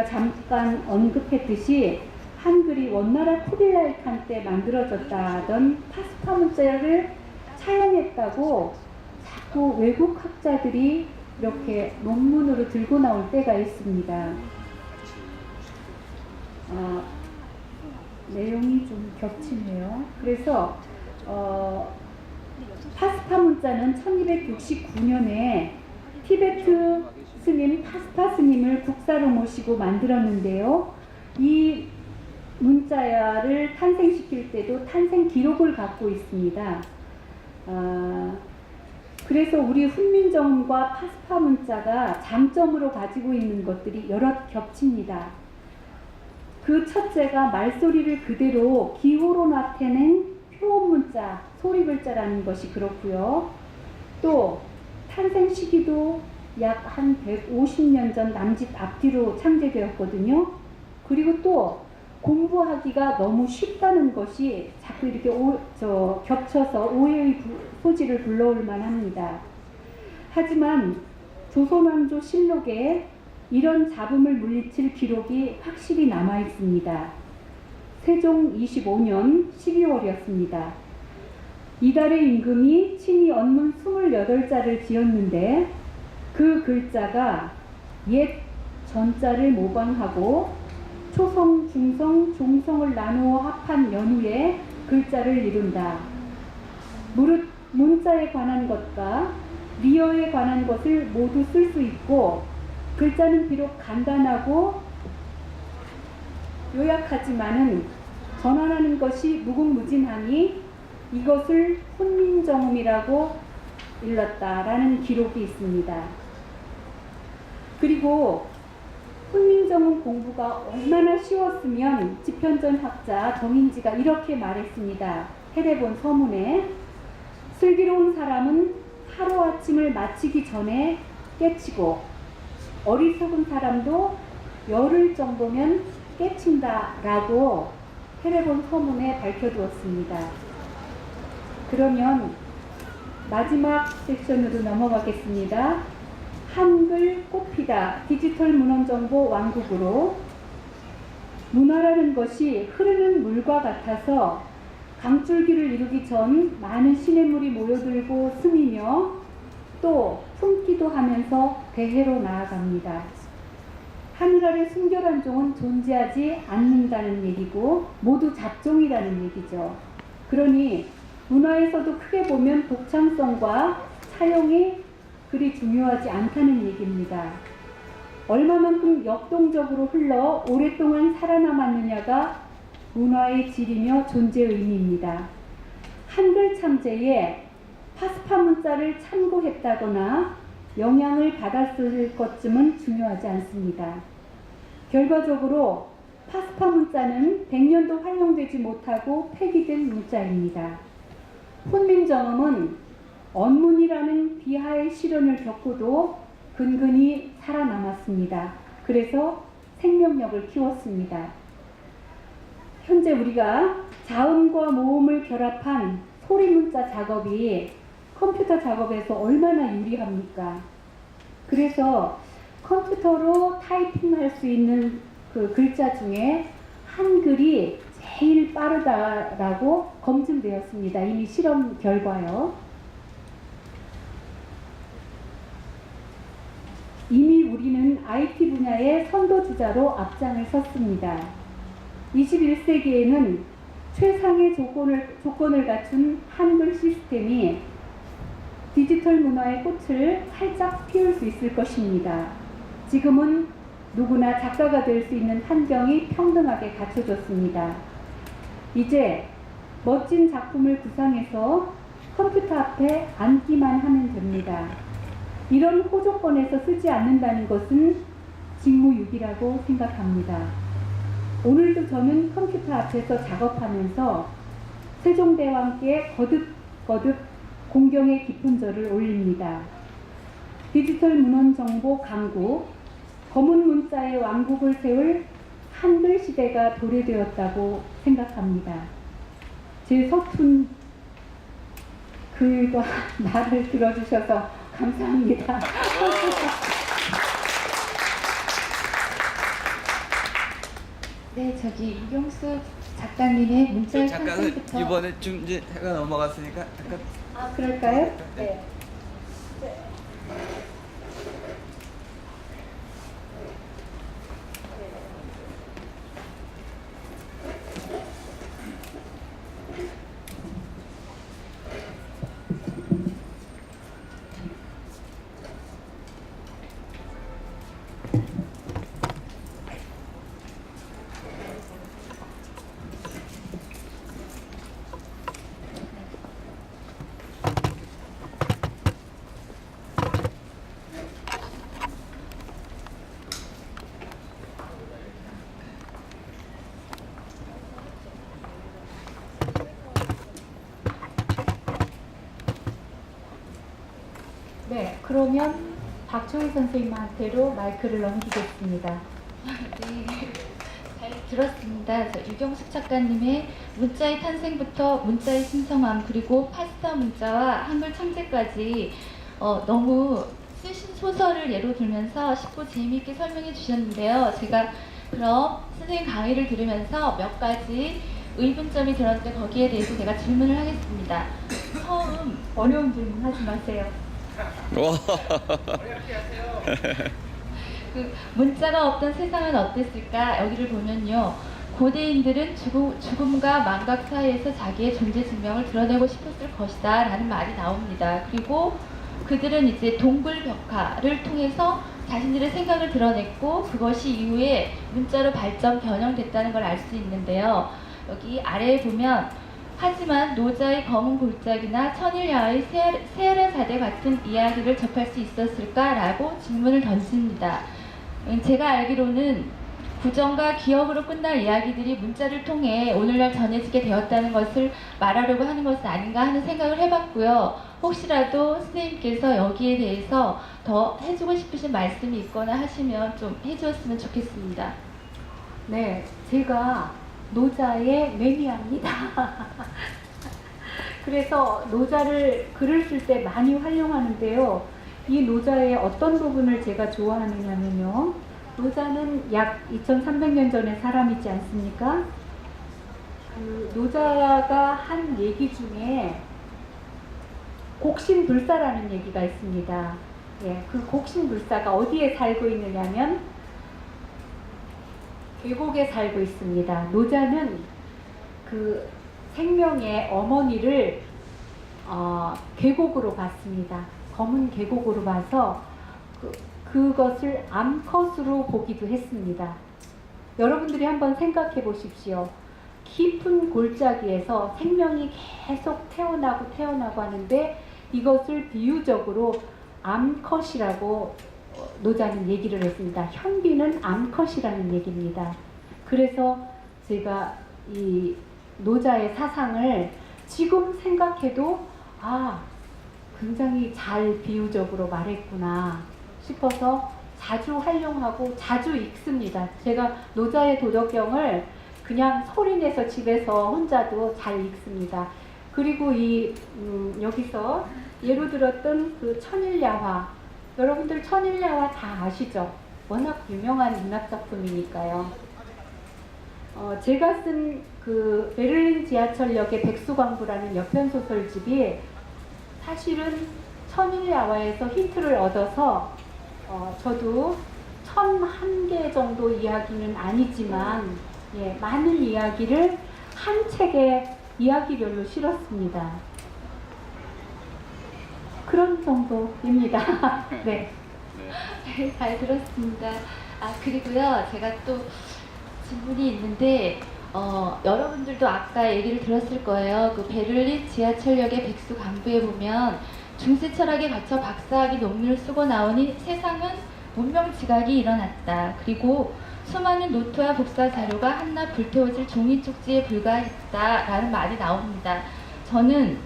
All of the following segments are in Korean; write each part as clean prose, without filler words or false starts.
잠깐 언급했듯이 한글이 원나라 쿠빌라이 칸 때 만들어졌다던 파스파 문자를 차용했다고 자꾸 외국 학자들이 이렇게 논문으로 들고 나올 때가 있습니다. 내용이 좀 겹치네요. 그래서 파스파 문자는 1269년에 티베트 스님 파스파 스님을 국사로 모시고 만들었는데요. 이 문자를 탄생시킬 때도 탄생 기록을 갖고 있습니다. 그래서 우리 훈민정음과 파스파 문자가 장점으로 가지고 있는 것들이 여럿 겹칩니다. 그 첫째가 말소리를 그대로 기호로 나타낸 표온 문자, 소리 글자라는 것이 그렇고요. 또 탄생 시기도 약 한 150년 전 남짓 앞뒤로 창제되었거든요. 그리고 또 공부하기가 너무 쉽다는 것이 자꾸 이렇게 겹쳐서 오해의 소지를 불러올 만합니다. 하지만 조선왕조 실록에 이런 잡음을 물리칠 기록이 확실히 남아 있습니다. 세종 25년 12월이었습니다. 이달의 임금이 친히 언문 28자를 지었는데 그 글자가 옛 전자를 모방하고 초성, 중성, 종성을 나누어 합한 연후의 글자를 이룬다. 무릇 문자에 관한 것과 리어에 관한 것을 모두 쓸 수 있고 글자는 비록 간단하고 요약하지만은 전환하는 것이 무궁무진하니 이것을 훈민정음이라고 일렀다라는 기록이 있습니다. 그리고 훈민정음 공부가 얼마나 쉬웠으면 집현전 학자 정인지가 이렇게 말했습니다. 해례본 서문에 슬기로운 사람은 하루아침을 마치기 전에 깨치고 어리석은 사람도 열흘 정도면 깨친다 라고 해례본 서문에 밝혀두었습니다. 그러면 마지막 섹션으로 넘어가겠습니다. 한글 꽃피다 디지털 문헌정보 왕국으로 문화라는 것이 흐르는 물과 같아서 강줄기를 이루기 전 많은 시냇물이 모여들고 스미며 또 품기도 하면서 대해로 나아갑니다. 하늘 아래 순결한 종은 존재하지 않는다는 얘기고 모두 잡종이라는 얘기죠. 그러니 문화에서도 크게 보면 독창성과 사용이 그리 중요하지 않다는 얘기입니다. 얼마만큼 역동적으로 흘러 오랫동안 살아남았느냐가 문화의 질이며 존재 의미입니다. 한글 참제에 파스파 문자를 참고했다거나 영향을 받았을 것쯤은 중요하지 않습니다. 결과적으로 파스파 문자는 100년도 활용되지 못하고 폐기된 문자입니다. 훈민정음은 언문이라는 비하의 시련을 겪고도 근근히 살아남았습니다. 그래서 생명력을 키웠습니다. 현재 우리가 자음과 모음을 결합한 소리 문자 작업이 컴퓨터 작업에서 얼마나 유리합니까? 그래서 컴퓨터로 타이핑할 수 있는 그 글자 중에 한글이 제일 빠르다라고 검증되었습니다. 이미 실험 결과요. 이미 우리는 IT 분야의 선도주자로 앞장을 섰습니다. 21세기에는 최상의 조건을 갖춘 한글 시스템이 디지털 문화의 꽃을 활짝 피울 수 있을 것입니다. 지금은 누구나 작가가 될 수 있는 환경이 평등하게 갖춰졌습니다. 이제 멋진 작품을 구상해서 컴퓨터 앞에 앉기만 하면 됩니다. 이런 호조건에서 쓰지 않는다는 것은 직무유기라고 생각합니다. 오늘도 저는 컴퓨터 앞에서 작업하면서 세종대왕께 거듭거듭 공경의 깊은 절을 올립니다. 디지털 문헌정보 강국, 검은 문자의 왕국을 세울 한글 시대가 도래되었다고 생각합니다. 제 서툰 글과 말을 들어주셔서 감사합니다. 네, 저기 유경수 작가님의 문자의 잠깐은 탄생부터. 이번에 좀 이제 해가 넘어갔으니까 잠깐. 아, 그럴까요? 네. 네, 그러면 박초희 선생님한테로 마이크를 넘기겠습니다. 네, 잘 들었습니다. 저 유경숙 작가님의 문자의 탄생부터 문자의 신성함 그리고 파스타 문자와 한글 창제까지 너무 쓰신 소설을 예로 들면서 쉽고 재미있게 설명해 주셨는데요. 제가 그럼 선생님 강의를 들으면서 몇 가지 의문점이 들었는데 거기에 대해서 제가 질문을 하겠습니다. 처음 어려운 질문 하지 마세요. 그 문자가 없던 세상은 어땠을까? 여기를 보면요. 고대인들은 죽음과 망각 사이에서 자기의 존재 증명을 드러내고 싶었을 것이다 라는 말이 나옵니다. 그리고 그들은 이제 동굴벽화를 통해서 자신들의 생각을 드러냈고 그것이 이후에 문자로 발전 변형됐다는 걸 알 수 있는데요. 여기 아래에 보면 하지만 노자의 검은 골짜기나 천일야의 세아라사대 같은 이야기를 접할 수 있었을까라고 질문을 던집니다. 제가 알기로는 구정과 기억으로 끝날 이야기들이 문자를 통해 오늘날 전해지게 되었다는 것을 말하려고 하는 것은 아닌가 하는 생각을 해봤고요. 혹시라도 선생님께서 여기에 대해서 더 해주고 싶으신 말씀이 있거나 하시면 좀 해주었으면 좋겠습니다. 네, 제가 노자의 매니아입니다. 그래서 노자를 글을 쓸 때 많이 활용하는데요. 이 노자의 어떤 부분을 제가 좋아하느냐면요. 노자는 약 2300년 전의 사람이지 않습니까? 그 노자가 한 얘기 중에 곡신불사라는 얘기가 있습니다. 예, 그 곡신불사가 어디에 살고 있느냐면 계곡에 살고 있습니다. 노자는 그 생명의 어머니를 계곡으로 봤습니다. 검은 계곡으로 봐서 그것을 암컷으로 보기도 했습니다. 여러분들이 한번 생각해 보십시오. 깊은 골짜기에서 생명이 계속 태어나고 하는데 이것을 비유적으로 암컷이라고 노자는 얘기를 했습니다. 현비는 암컷이라는 얘기입니다. 그래서 제가 이 노자의 사상을 지금 생각해도 굉장히 잘 비유적으로 말했구나 싶어서 자주 활용하고 자주 읽습니다. 제가 노자의 도덕경을 그냥 소리내서 집에서 혼자도 잘 읽습니다. 그리고 여기서 예로 들었던 그 천일야화, 여러분들 천일야화 다 아시죠? 워낙 유명한 문학작품이니까요. 제가 쓴 그 베를린 지하철역의 백수광부라는 여편소설집이 사실은 천일야화에서 힌트를 얻어서 저도 1001개 정도 이야기는 아니지만 많은 이야기를 한 책에 이야기별로 실었습니다. 그런 정도입니다. 네. 잘 들었습니다. 그리고요, 제가 또 질문이 있는데, 여러분들도 아까 얘기를 들었을 거예요. 그 베를린 지하철역의 백수 강부에 보면 중세 철학에 갇혀 박사학위 논문을 쓰고 나오니 세상은 문명 지각이 일어났다. 그리고 수많은 노트와 복사 자료가 한낱 불태워질 종이 쪽지에 불과했다라는 말이 나옵니다. 저는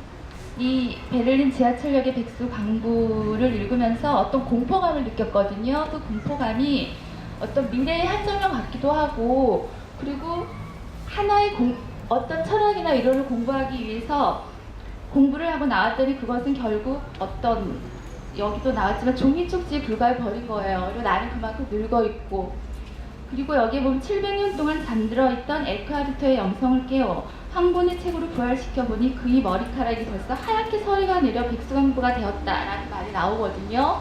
이 베를린 지하철역의 백수 강부를 읽으면서 어떤 공포감을 느꼈거든요. 그 공포감이 어떤 미래의 한정형 같기도 하고, 그리고 하나의 어떤 철학이나 이론을 공부하기 위해서 공부를 하고 나왔더니 그것은 결국 여기도 나왔지만 종이 쪽지에 불과해 버린 거예요. 그리고 나는 그만큼 늙어 있고, 그리고 여기에 보면 700년 동안 잠들어 있던 에크하르트의 영성을 깨워 한 권의 책으로 부활시켜 보니 그의 머리카락이 벌써 하얗게 서리가 내려 백수강부가 되었다라는 말이 나오거든요.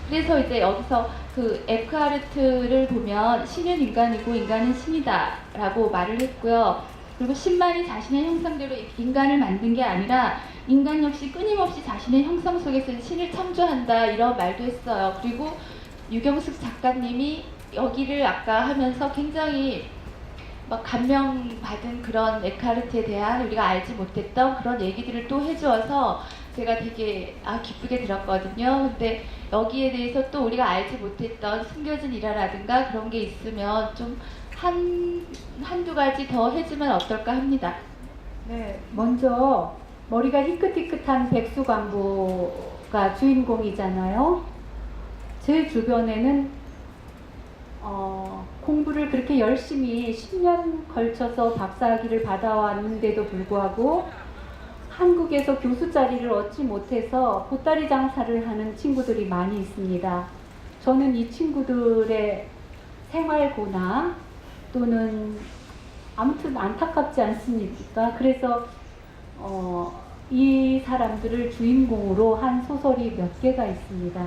그래서 이제 여기서 그 에크하르트를 보면 신은 인간이고 인간은 신이다라고 말을 했고요. 그리고 신만이 자신의 형상대로 인간을 만든 게 아니라 인간 역시 끊임없이 자신의 형상 속에서 신을 창조한다 이런 말도 했어요. 그리고 유경숙 작가님이 여기를 아까 하면서 굉장히 막 감명받은 그런 에크하르트에 대한 우리가 알지 못했던 그런 얘기들을 또 해주어서 제가 되게 기쁘게 들었거든요. 근데 여기에 대해서 또 우리가 알지 못했던 숨겨진 일화라든가 그런 게 있으면 좀 한두 가지 더 해주면 어떨까 합니다. 네, 먼저 머리가 희끗희끗한 백수광부가 주인공이잖아요. 제 주변에는 공부를 그렇게 열심히 10년 걸쳐서 박사학위를 받아왔는데도 불구하고 한국에서 교수 자리를 얻지 못해서 보따리 장사를 하는 친구들이 많이 있습니다. 저는 이 친구들의 생활고나 또는 아무튼 안타깝지 않습니까? 그래서 이 사람들을 주인공으로 한 소설이 몇 개가 있습니다.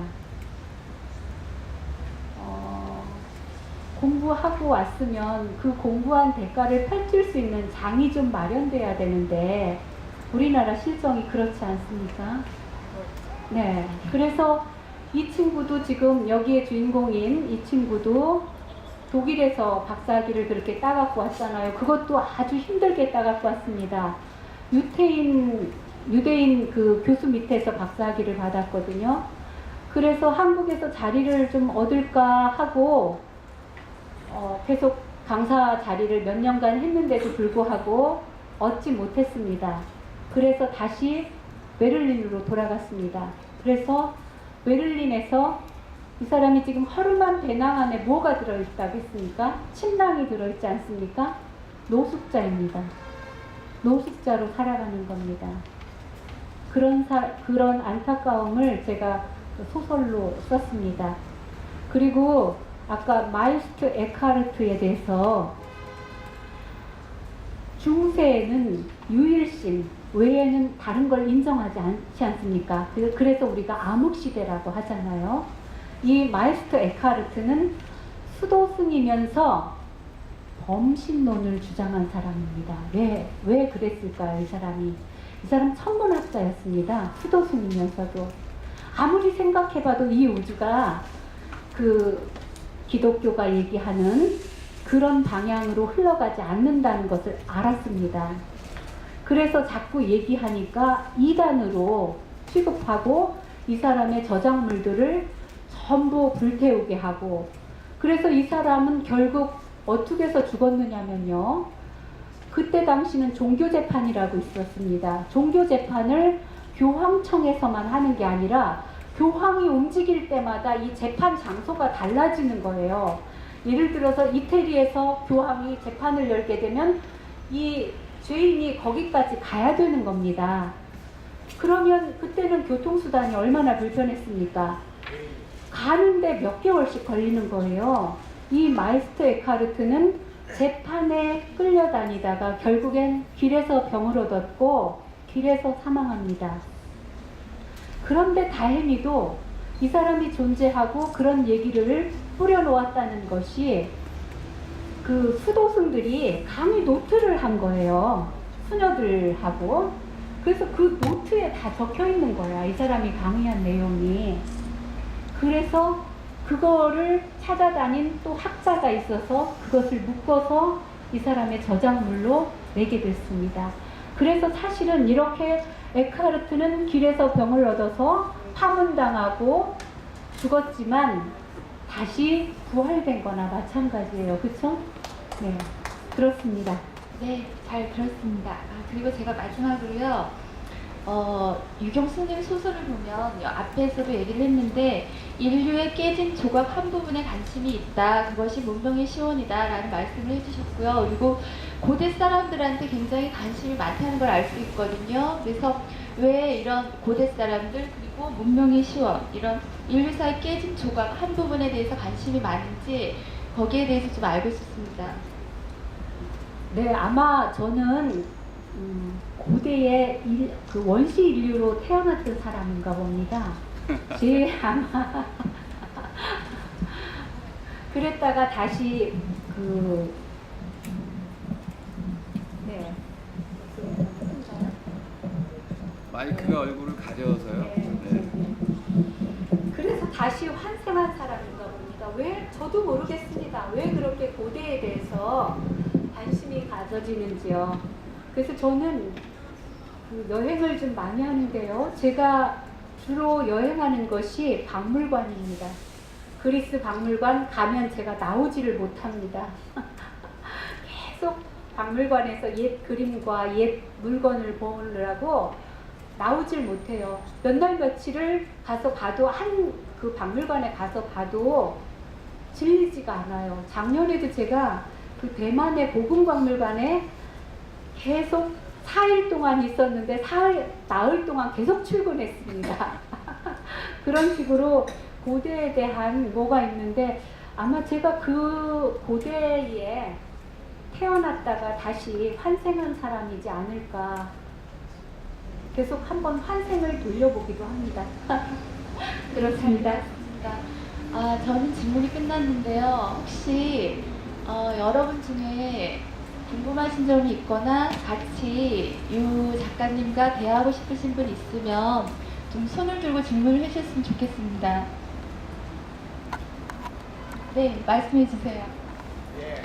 공부하고 왔으면 그 공부한 대가를 펼칠 수 있는 장이 좀 마련돼야 되는데 우리나라 실정이 그렇지 않습니까? 네. 그래서 이 친구도 지금 여기에 주인공인 이 친구도 독일에서 박사학위를 그렇게 따갖고 왔잖아요. 그것도 아주 힘들게 따갖고 왔습니다. 유대인 그 교수 밑에서 박사학위를 받았거든요. 그래서 한국에서 자리를 좀 얻을까 하고 계속 강사 자리를 몇 년간 했는데도 불구하고 얻지 못했습니다. 그래서 다시 베를린으로 돌아갔습니다. 그래서 베를린에서 이 사람이 지금 허름한 배낭 안에 뭐가 들어있다고 했습니까? 침낭이 들어있지 않습니까? 노숙자입니다. 노숙자로 살아가는 겁니다. 그런 안타까움을 제가 소설로 썼습니다. 그리고 아까 마이스트 에크하르트에 대해서 중세에는 유일신 외에는 다른 걸 인정하지 않지 않습니까? 그래서 우리가 암흑시대라고 하잖아요. 이 마이스트 에크하르트는 수도승이면서 범신론을 주장한 사람입니다. 왜 그랬을까요? 이 사람 천문학자였습니다. 수도승이면서도. 아무리 생각해봐도 이 우주가 그 기독교가 얘기하는 그런 방향으로 흘러가지 않는다는 것을 알았습니다. 그래서 자꾸 얘기하니까 이단으로 취급하고 이 사람의 저작물들을 전부 불태우게 하고, 그래서 이 사람은 결국 어떻게 해서 죽었느냐면요. 그때 당시는 종교재판이라고 있었습니다. 종교재판을 교황청에서만 하는 게 아니라 교황이 움직일 때마다 이 재판 장소가 달라지는 거예요. 예를 들어서 이태리에서 교황이 재판을 열게 되면 이 죄인이 거기까지 가야 되는 겁니다. 그러면 그때는 교통수단이 얼마나 불편했습니까? 가는데 몇 개월씩 걸리는 거예요. 이 마이스트 에크하르트는 재판에 끌려다니다가 결국엔 길에서 병을 얻었고 길에서 사망합니다. 그런데 다행히도 이 사람이 존재하고 그런 얘기를 뿌려놓았다는 것이 그 수도승들이 강의 노트를 한 거예요. 수녀들하고. 그래서 그 노트에 다 적혀 있는 거야. 이 사람이 강의한 내용이. 그래서 그거를 찾아다닌 또 학자가 있어서 그것을 묶어서 이 사람의 저작물로 내게 됐습니다. 그래서 사실은 이렇게 에크하르트는 길에서 병을 얻어서 파문당하고 죽었지만 다시 부활된 거나 마찬가지예요. 그쵸? 네, 그렇습니다. 네, 잘 들었습니다. 그리고 제가 마지막으로요, 유경수님 소설을 보면 앞에서도 얘기를 했는데 인류의 깨진 조각 한 부분에 관심이 있다. 그것이 문명의 시원이다 라는 말씀을 해주셨고요. 그리고 고대 사람들한테 굉장히 관심이 많다는 걸 알 수 있거든요. 그래서 왜 이런 고대 사람들 그리고 문명의 시원 이런 인류사의 깨진 조각 한 부분에 대해서 관심이 많은지 거기에 대해서 좀 알고 싶습니다. 네, 아마 저는 고대의 그 원시 인류로 태어났던 사람인가 봅니다. 제 아마 그랬다가 다시 네. 마이크가 얼굴을 가려서요. 네. 그래서 다시 환생한 사람인가 봅니다. 왜? 저도 모르겠습니다. 왜 그렇게 고대에 대해서 관심이 가져지는지요. 그래서 저는 그 여행을 좀 많이 하는데요. 제가 주로 여행하는 것이 박물관입니다. 그리스 박물관 가면 제가 나오지를 못합니다. 계속 박물관에서 옛 그림과 옛 물건을 보느라고 나오질 못해요. 몇 날 며칠을 가서 봐도 그 박물관에 가서 봐도 질리지가 않아요. 작년에도 제가 그 대만의 고궁박물관에 계속 4일 동안 있었는데 나흘 동안 계속 출근했습니다. 그런 식으로 고대에 대한 뭐가 있는데 아마 제가 그 고대에 태어났다가 다시 환생한 사람이지 않을까. 계속 한번 환생을 돌려보기도 합니다. 그렇습니다. 저는 질문이 끝났는데요. 혹시 여러분 중에 궁금하신 점이 있거나 같이 유 작가님과 대화하고 싶으신 분 있으면 좀 손을 들고 질문을 해주셨으면 좋겠습니다. 네, 말씀해 주세요. 예,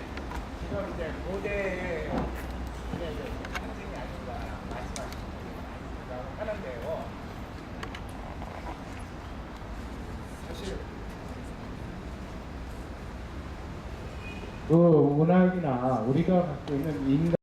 지금 이제 고대의 상징이 아닌가 말씀하시라고 하는데요. 사실 그 문학이나 우리가 갖고 있는 인간